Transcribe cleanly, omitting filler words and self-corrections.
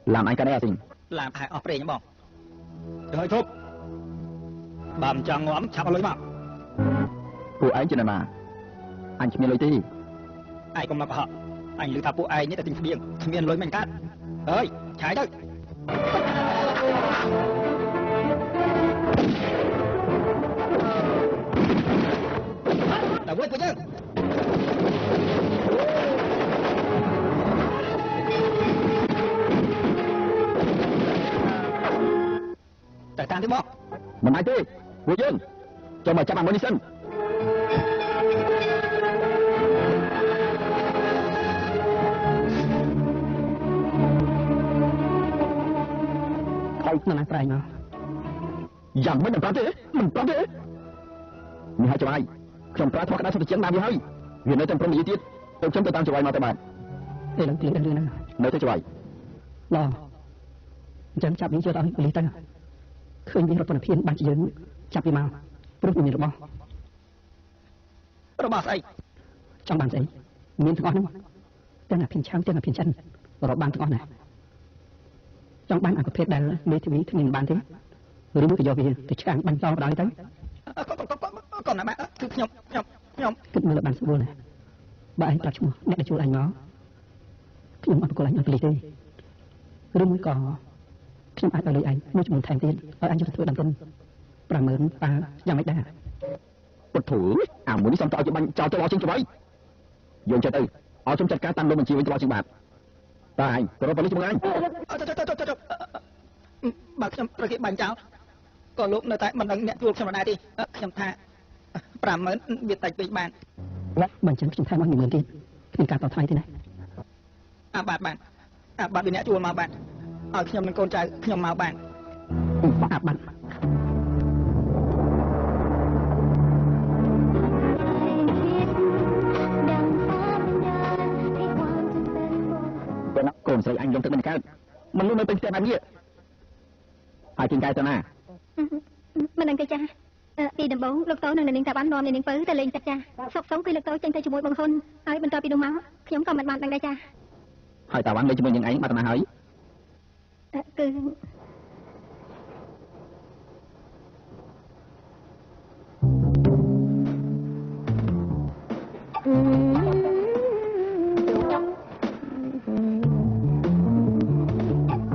làm anh cái này à Sinh làm ai ở đây nhá bông hơi thúc bầm chẳng ngóm chạm vào lưới màពួកឯងជាណាមកអញគ្មានលុយទេ ai cũng mặc họ anh lừa thảពួកai nhất là tình điênគ្មានលុយមិនកាត់អើយឆាយទៅដល់វិញយើងតែតាមទេបងមិនអាចទេពួកយើងចូលមកចាប់អាម៉ូនីសិននៅណាប្រែងមកយ៉ាងមិនប្រាប់ទេមិនប្រាប់ទេនេះហើយចៅអាយខ្ញុំប្រើធម៌ក្តៅសុទ្ធជាងណាវាហើយវានៅតែព្រមនិយាយទៀតទៅខ្ញុំទៅតាមចៅអាយមកទៅបានទេឡើងទៀតរឿងហ្នឹងនៅទៅចៅអាយឡអញ្ចឹងចាប់វាយកឲ្យប៉ូលីសទៅឃើញវារត់ពន្ធភាពបានជាយើងចាប់វាមកព្រោះវាមានរបស់ស្អីចង់បានស្អីមានទាំងអស់ហ្នឹងទាំងអាភិនឆាំទាំងអាភិនចិនរកបានទាំងអស់ណាចង់បានអាប្រភេទដែលមេធាវីគ្មានបានទេឬមួយក៏យកវាទៅឆ្កាងបាញ់តបដល់ទៅកូនណាបាទគឺខ្ញុំគិតមើលបានស្រួលណាបើអញប្រាប់ឈ្មោះអ្នកដែលជួលអញមកខ្ញុំអត់ប្រកល់អញឲ្យប៉ូលីសទេឬមួយក៏ខ្ញុំអាចឲ្យលុយអញមួយចំនួនថែមទៀតឲ្យអញយកទៅធ្វើដំណឹង50000ប៉ាយ៉ាងម៉េចដែរពុតធូអាមួយនេះសំទៅឲ្យបាញ់ចោលទៅអស់ជាងច្បាយយើងចិត្តទៅឲ្យខ្ញុំចាត់ការតាមលោកបញ្ជាវិញទៅអស់ជាងបាទតើអញក៏រកប៉ូលីសជាមួយអញបើខ្ញុំប្រគេបាញ់ចោលក៏លោកនៅតែមិនដឹងអ្នកជួលខ្ញុំដែរទេខ្ញុំថា50000វាតិចពេកបានបើអញ្ចឹងខ្ញុំថែមឲ្យ10000ទៀតគ្មានការតបថ្លៃទេណាបាទវាអ្នកជួលមកបាទឲ្យខ្ញុំនិងកូនចៅខ្ញុំមកបានបាទទៅណាកូនស្រីអញយកទៅមិនកើតមិនលុបនៅពេញផ្ទះបែបនេះហើយជាងកាយទៅណាមិនដឹងទេចាពីដំបូងលោកតូននិងនាងតាបាននាំនាងពៅទៅលេងទឹកចាសុកសុំគឺលោកតូនចេញទៅជាមួយបងហ៊ុនហើយបន្ទាប់ពីនោះមកខ្ញុំក៏មិនបានដឹងដែរចាហើយតាវ៉ាន់លេងជាមួយនាងឯងបាត់ទៅណាហើយគឺ